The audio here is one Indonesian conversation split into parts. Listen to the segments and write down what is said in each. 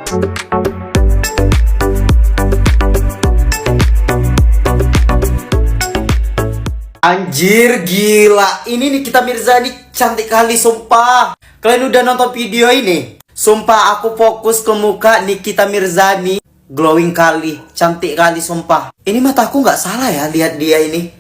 Anjir, gila. Ini Nikita Mirzani cantik kali, sumpah. Kalian udah nonton video ini? Sumpah, aku fokus ke muka Nikita Mirzani. Glowing kali, cantik kali, sumpah. Ini mataku nggak salah ya, lihat dia ini.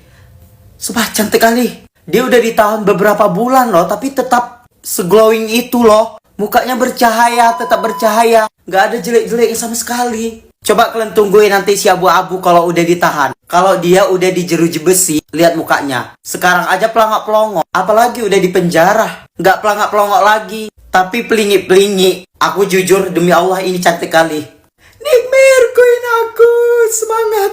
Sumpah, cantik kali. Dia udah ditahan beberapa bulan loh, tapi tetap seglowing itu loh. Mukanya bercahaya, tetap bercahaya. Nggak ada jelek-jeleknya sama sekali. Coba kalian tungguin nanti si abu-abu kalau udah ditahan. Kalau dia udah dijeruji besi, lihat mukanya. Sekarang aja pelangak-pelongok, apalagi udah di penjara. Nggak pelangak-pelongok lagi, tapi pelingik-pelingik. Aku jujur, demi Allah ini cantik kali. Nikmir, queen aku, semangat.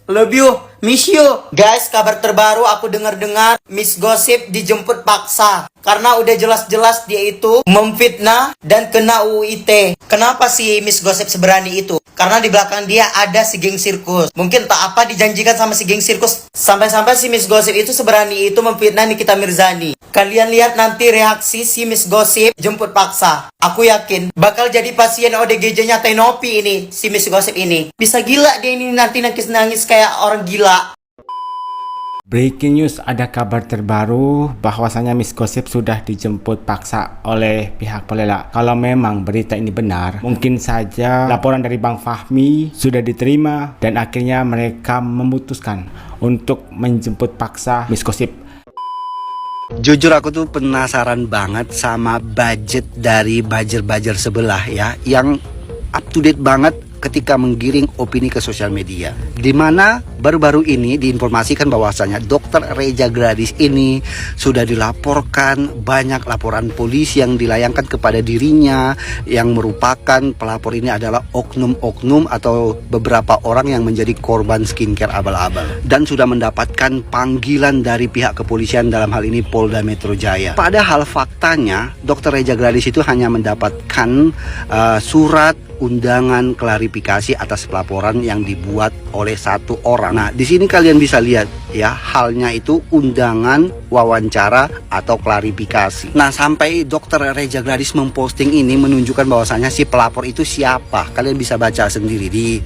Love you, miss you. Guys, kabar terbaru aku dengar-dengar Miss Gossip dijemput paksa. Karena udah jelas-jelas dia itu memfitnah dan kena UU ITE. Kenapa sih Miss Gossip seberani itu? Karena di belakang dia ada si geng sirkus. Mungkin tak apa dijanjikan sama si geng sirkus. Sampai-sampai si Miss Gossip itu seberani itu memfitnah Nikita Mirzani. Kalian lihat nanti reaksi si Miss Gossip jemput paksa. Aku yakin bakal jadi pasien ODGJ-nya Tenopi ini, si Miss Gossip ini. Bisa gila dia ini nanti nangis-nangis kayak orang gila. Breaking news, ada kabar terbaru bahwasanya Miss Gossip sudah dijemput paksa oleh pihak Polela. Kalau memang berita ini benar, mungkin saja laporan dari Bang Fahmi sudah diterima dan akhirnya mereka memutuskan untuk menjemput paksa Miss Gossip. Jujur aku tuh penasaran banget sama budget dari buzzer-buzzer sebelah ya, yang up to date banget ketika menggiring opini ke sosial media. Dimana baru-baru ini diinformasikan bahwasanya Dr. Reza Gladys ini sudah dilaporkan, banyak laporan polisi yang dilayangkan kepada dirinya, yang merupakan pelapor ini adalah oknum-oknum atau beberapa orang yang menjadi korban skincare abal-abal, dan sudah mendapatkan panggilan dari pihak kepolisian, dalam hal ini Polda Metro Jaya. Padahal faktanya Dr. Reza Gladys itu hanya mendapatkan surat undangan klarifikasi atas pelaporan yang dibuat oleh satu orang. Nah, di sini kalian bisa lihat ya, halnya itu undangan wawancara atau klarifikasi. Nah, sampai Dr. Reza Gladys memposting ini menunjukkan bahwasanya si pelapor itu siapa. Kalian bisa baca sendiri di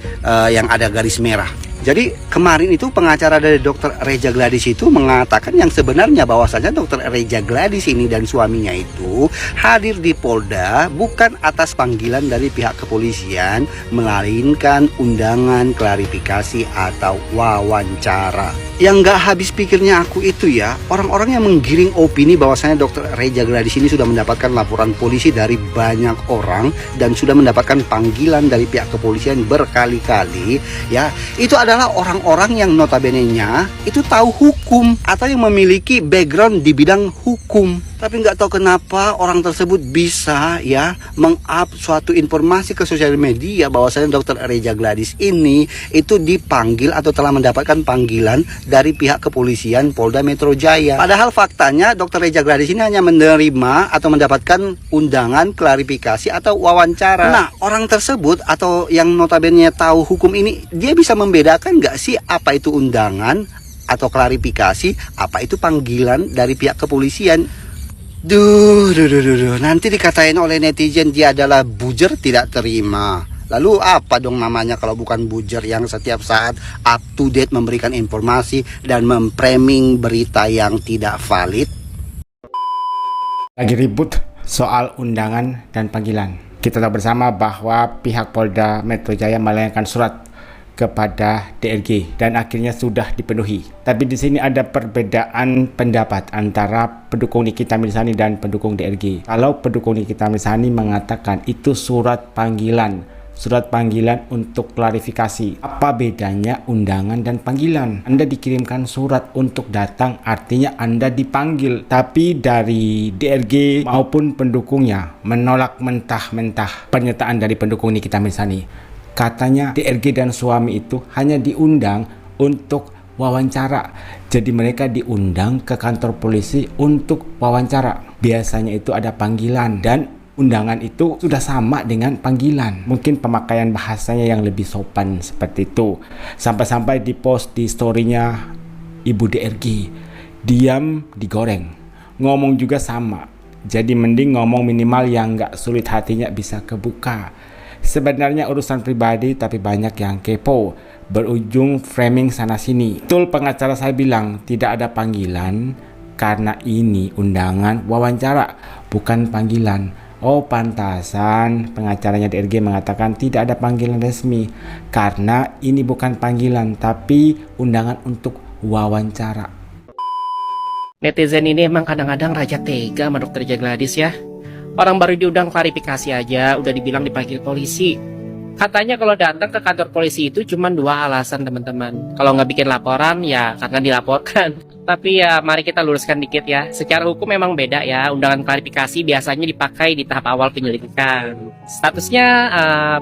yang ada garis merah. Jadi kemarin itu pengacara dari Dr. Reza Gladys itu mengatakan yang sebenarnya bahwasanya Dr. Reza Gladys ini dan suaminya itu hadir di Polda bukan atas panggilan dari pihak kepolisian, melainkan undangan klarifikasi atau wawancara. Yang nggak habis pikirnya aku itu ya, orang-orang yang menggiring opini bahwasanya Dr. Reza Gladys ini sudah mendapatkan laporan polisi dari banyak orang dan sudah mendapatkan panggilan dari pihak kepolisian berkali-kali ya, itu adalah orang-orang yang notabene-nya itu tahu hukum atau yang memiliki background di bidang hukum. Tapi nggak tahu kenapa orang tersebut bisa ya meng-up suatu informasi ke sosial media bahwasanya Dr. Reza Gladys ini itu dipanggil atau telah mendapatkan panggilan dari pihak kepolisian Polda Metro Jaya. Padahal faktanya Dr. Reza Gladys ini hanya menerima atau mendapatkan undangan klarifikasi atau wawancara. Nah, orang tersebut atau yang notabene tahu hukum ini, dia bisa membedakan nggak sih apa itu undangan atau klarifikasi, apa itu panggilan dari pihak kepolisian? Duh, nanti dikatain oleh netizen dia adalah bujer tidak terima. Lalu apa dong namanya kalau bukan bujer yang setiap saat up to date memberikan informasi dan memframing berita yang tidak valid? Lagi ribut soal undangan dan panggilan. Kita tahu bersama bahwa pihak Polda Metro Jaya melayangkan surat kepada DRG dan akhirnya sudah dipenuhi. Tapi di sini ada perbedaan pendapat antara pendukung Nikita Mirzani dan pendukung DRG. Kalau pendukung Nikita Mirzani mengatakan itu surat panggilan untuk klarifikasi. Apa bedanya undangan dan panggilan? Anda dikirimkan surat untuk datang, artinya Anda dipanggil. Tapi dari DRG maupun pendukungnya menolak mentah-mentah pernyataan dari pendukung Nikita Mirzani. Katanya DRG dan suami itu hanya diundang untuk wawancara. Jadi mereka diundang ke kantor polisi untuk wawancara. Biasanya itu ada panggilan dan undangan itu sudah sama dengan panggilan. Mungkin pemakaian bahasanya yang lebih sopan seperti itu. Sampai-sampai di post di story-nya Ibu DRG, diam digoreng. Ngomong juga sama. Jadi mending ngomong minimal yang nggak sulit hatinya bisa kebuka. Sebenarnya urusan pribadi tapi banyak yang kepo, berujung framing sana sini. Betul pengacara saya bilang tidak ada panggilan karena ini undangan wawancara, bukan panggilan. Oh pantasan pengacaranya DRG mengatakan tidak ada panggilan resmi karena ini bukan panggilan tapi undangan untuk wawancara. Netizen ini emang kadang-kadang raja tega sama Dokter Jagladis ya. Orang baru diundang klarifikasi aja udah dibilang dipanggil polisi. Katanya kalau datang ke kantor polisi itu cuma 2 alasan teman-teman. Kalau nggak bikin laporan ya karena dilaporkan. Tapi ya mari kita luruskan dikit ya. Secara hukum memang beda ya. Undangan klarifikasi biasanya dipakai di tahap awal penyelidikan. Statusnya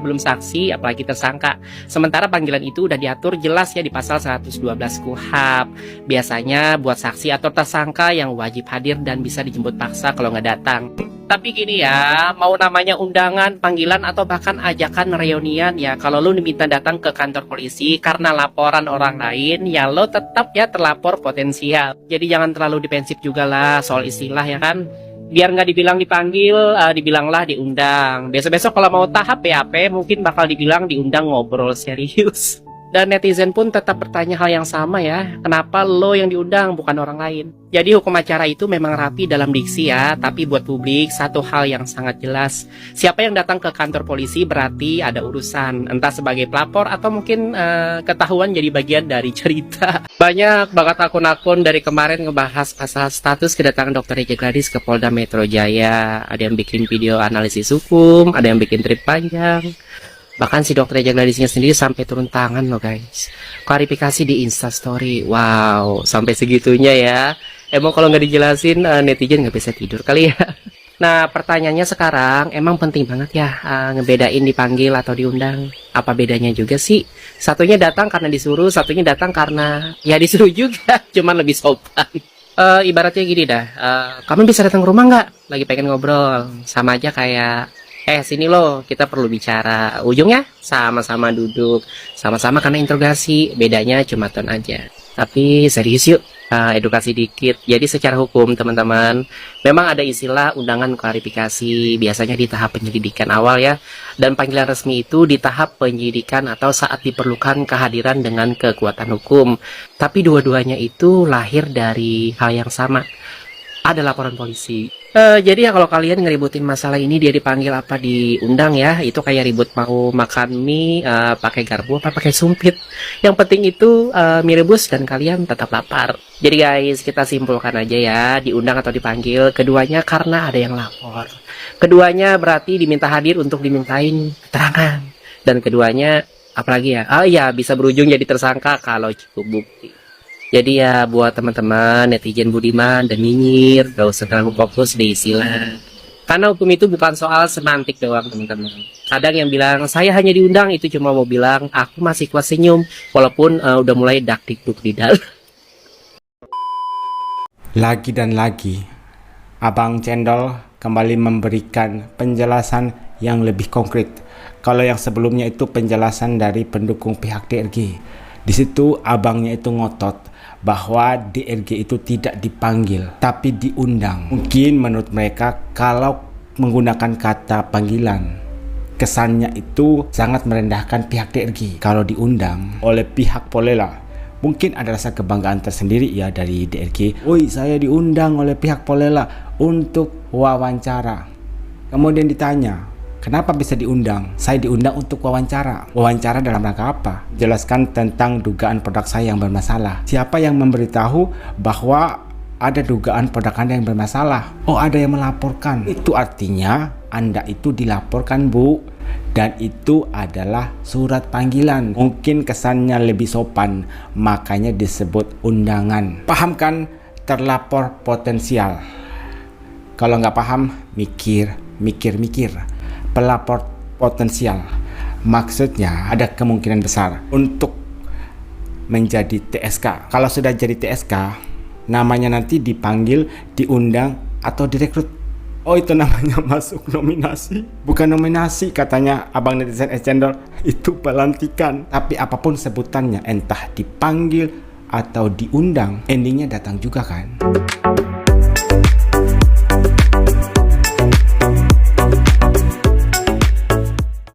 belum saksi apalagi tersangka. Sementara panggilan itu udah diatur jelas ya di pasal 112 KUHP. Biasanya buat saksi atau tersangka yang wajib hadir dan bisa dijemput paksa kalau nggak datang. Tapi gini ya, mau namanya undangan, panggilan, atau bahkan ajakan reunian ya, kalau lu diminta datang ke kantor polisi karena laporan orang lain, ya lo tetap ya terlapor potensial. Jadi jangan terlalu defensif juga lah soal istilah ya kan. Biar nggak dibilang dipanggil, dibilanglah diundang. Besok-besok kalau mau tahap BAP, mungkin bakal dibilang diundang ngobrol serius. Dan netizen pun tetap bertanya hal yang sama ya, kenapa lo yang diundang bukan orang lain? Jadi hukum acara itu memang rapi dalam diksi ya, tapi buat publik satu hal yang sangat jelas. Siapa yang datang ke kantor polisi berarti ada urusan, entah sebagai pelapor atau mungkin ketahuan jadi bagian dari cerita. Banyak banget akun-akun dari kemarin ngebahas pasal status kedatangan Dr. Jagladis ke Polda Metro Jaya. Ada yang bikin video analisis hukum, ada yang bikin trip panjang. Bahkan si Dokter Jagladisnya sendiri sampai turun tangan loh guys. Klarifikasi di Instastory. Wow, sampai segitunya ya. Emang kalau nggak dijelasin netizen nggak bisa tidur kali ya. Nah pertanyaannya sekarang, emang penting banget ya ngebedain dipanggil atau diundang. Apa bedanya juga sih? Satunya datang karena disuruh, satunya datang karena ya disuruh juga. Cuman lebih sopan. Ibaratnya gini dah, kamu bisa datang ke rumah nggak? Lagi pengen ngobrol. Sama aja kayak sini loh, kita perlu bicara. Ujungnya sama-sama duduk, sama-sama karena interogasi. Bedanya cuma ton aja. Tapi serius yuk, edukasi dikit. Jadi secara hukum teman-teman, memang ada istilah undangan klarifikasi. Biasanya di tahap penyelidikan awal ya. Dan panggilan resmi itu di tahap penyidikan atau saat diperlukan kehadiran dengan kekuatan hukum. Tapi dua-duanya itu lahir dari hal yang sama. Ada laporan polisi. Jadi ya kalau kalian ngeributin masalah ini dia dipanggil apa diundang ya, itu kayak ribut mau makan mie pakai garpu apa pakai sumpit. Yang penting itu mie rebus dan kalian tetap lapar. Jadi guys, kita simpulkan aja ya, diundang atau dipanggil keduanya karena ada yang lapor. Keduanya berarti diminta hadir untuk dimintain keterangan. Dan keduanya apalagi ya? Ya bisa berujung jadi tersangka kalau cukup bukti. Jadi ya buat teman-teman netizen budiman dan nyinyir, gak usah terlalu fokus di istilah. Karena hukum itu bukan soal semantik doang teman-teman. Kadang yang bilang saya hanya diundang itu cuma mau bilang aku masih kuat senyum walaupun udah mulai dak-dikduk di dalam. Lagi dan lagi, Abang Cendol kembali memberikan penjelasan yang lebih konkret. Kalau yang sebelumnya itu penjelasan dari pendukung pihak DRG. Di situ abangnya itu ngotot bahwa DRG itu tidak dipanggil tapi diundang. Mungkin menurut mereka kalau menggunakan kata panggilan kesannya itu sangat merendahkan pihak DRG. Kalau diundang oleh pihak Polela mungkin ada rasa kebanggaan tersendiri ya dari DRG. Woi, saya diundang oleh pihak Polela untuk wawancara. Kemudian ditanya, kenapa bisa diundang? Saya diundang untuk wawancara. Wawancara dalam rangka apa? Jelaskan tentang dugaan produk saya yang bermasalah. Siapa yang memberitahu bahwa ada dugaan produk Anda yang bermasalah? Oh, ada yang melaporkan. Itu artinya Anda itu dilaporkan, Bu. Dan itu adalah surat panggilan. Mungkin kesannya lebih sopan, makanya disebut undangan. Paham kan? Terlapor potensial. Kalau nggak paham, mikir. Pelapor potensial maksudnya ada kemungkinan besar untuk menjadi TSK. Kalau sudah jadi TSK, namanya nanti dipanggil, diundang atau direkrut. Oh, itu namanya masuk nominasi. Bukan nominasi katanya abang netizen Cendol, itu pelantikan. Tapi apapun sebutannya, entah dipanggil atau diundang, endingnya datang juga kan.